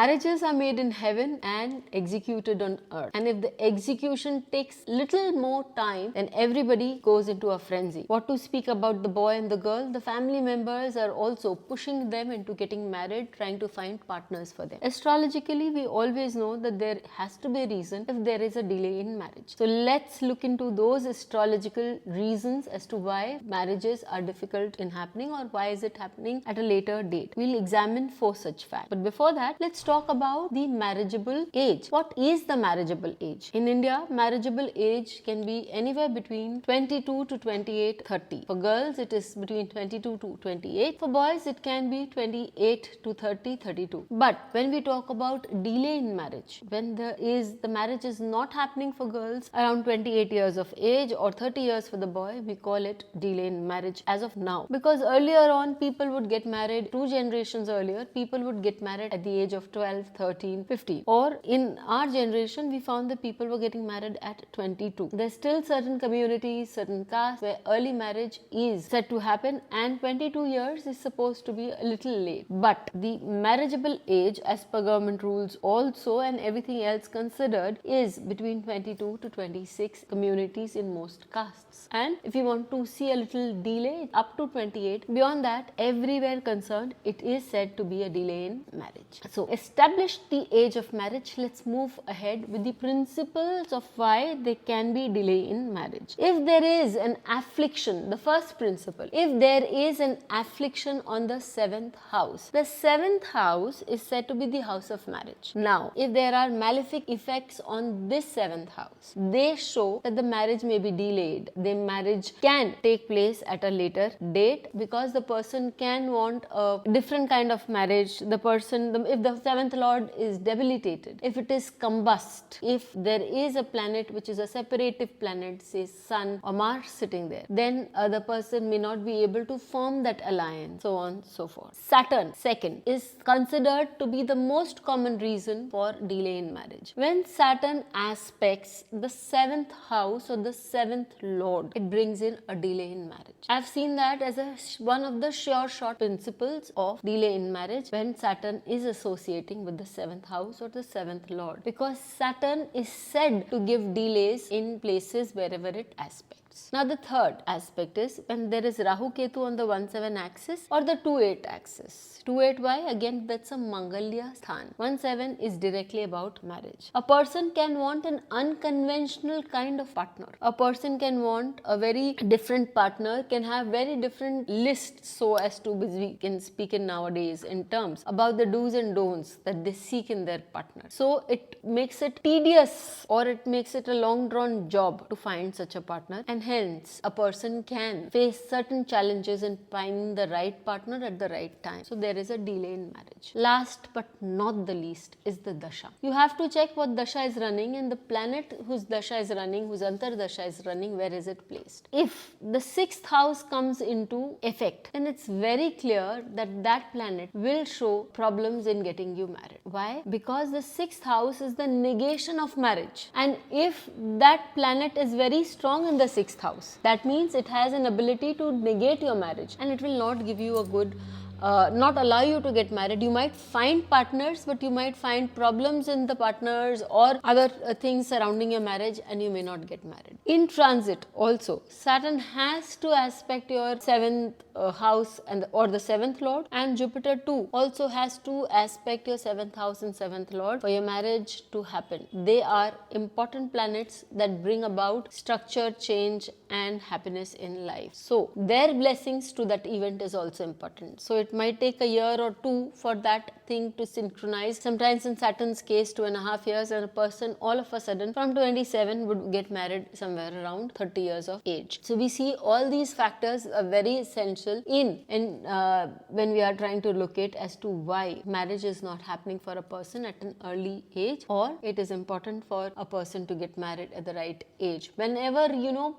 Marriages are made in heaven and executed on earth. And if the execution takes little more time, then everybody goes into a frenzy. What to speak about the boy and the girl? The family members are also pushing them into getting married, trying to find partners for them. Astrologically, we always know that there has to be a reason if there is a delay in marriage. So let's look into those astrological reasons as to why marriages are difficult in happening, or why is it happening at a later date. We'll examine 4 such facts. But before that, let's talk about the marriageable age. What is the marriageable age? In India, marriageable age can be anywhere between 22 to 28, 30. For girls, it is between 22 to 28. For boys, it can be 28 to 30, 32. But when we talk about delay in marriage, when the marriage is not happening for girls around 28 years of age or 30 years for the boy, we call it delay in marriage as of now. Because earlier on, people would get married, 2 generations earlier, people would get married at the age of 12, 13, 15. Or in our generation, we found that people were getting married at 22. There's still certain communities, certain castes where early marriage is said to happen, and 22 years is supposed to be a little late. But the marriageable age, as per government rules also and everything else considered, is between 22 to 26 communities in most castes. And if you want to see a little delay, up to 28. Beyond that, everywhere concerned, it is said to be a delay in marriage. So, establish the age of marriage. Let's move ahead with the principles of why there can be delay in marriage. If there is an affliction, the first principle, if there is an affliction on the 7th house, the 7th house is said to be the house of marriage. Now, if there are malefic effects on this 7th house, they show that the marriage may be delayed. The marriage can take place at a later date because the person can want a different kind of marriage. The person, if the 7th lord is debilitated, if it is combust, if there is a planet which is a separative planet, say Sun or Mars sitting there, then the person may not be able to form that alliance, so on and so forth. Saturn, second, is considered to be the most common reason for delay in marriage. When Saturn aspects the 7th house or the 7th lord, it brings in a delay in marriage. I've seen that as one of the sure shot principles of delay in marriage when Saturn is associating with the 7th house or the 7th lord, because Saturn is said to give delays in places wherever it aspects. Now the third aspect is when there is Rahu Ketu on the 1-7 axis or the 2-8 axis. 2-8 why? Again, that's a Mangalya sthan. 1-7 is directly about marriage. A person can want an unconventional kind of partner. A person can want a very different partner, can have very different lists, so as to, we can speak in nowadays in terms about the do's and don'ts that they seek in their partner. So it makes it tedious, or it makes it a long drawn job to find such a partner, and hence a person can face certain challenges in finding the right partner at the right time. So there is a delay in marriage. Last but not the least is the Dasha. You have to check what Dasha is running, and the planet whose Dasha is running, whose Antar Dasha is running, where is it placed. If the 6th house comes into effect, then it's very clear that that planet will show problems in getting you married. Why? Because the 6th house is the negation of marriage, and if that planet is very strong in the 6th house, that means it has an ability to negate your marriage, and it will not give you a good not allow you to get married. You might find partners, but you might find problems in the partners or other things surrounding your marriage, and you may not get married. In transit also, Saturn has to aspect your 7th house or the 7th lord, and Jupiter too also has to aspect your 7th house and 7th lord for your marriage to happen. They are important planets that bring about structure, change and happiness in life. So their blessings to that event is also important. So it might take a year or 2 for that thing to synchronize. Sometimes in Saturn's case 2.5 years, and a person all of a sudden from 27 would get married somewhere around 30 years of age. So we see all these factors are very essential when we are trying to locate as to why marriage is not happening for a person at an early age, or it is important for a person to get married at the right age. Whenever,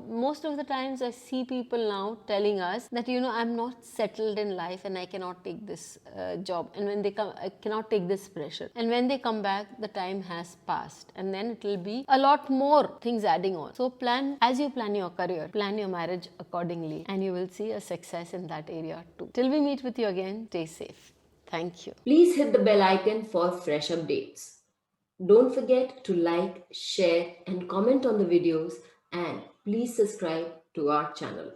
most of the times I see people now telling us that, I'm not settled in life and I cannot take this job, and when they come, I cannot take this pressure, and when they come back, the time has passed, and then it will be a lot more things adding on. So as you plan your career, plan your marriage accordingly, and you will see a success in that area too. Till we meet with you again, stay safe. Thank you. Please hit the bell icon for fresh updates. Don't forget to like, share and comment on the videos, and please subscribe to our channel.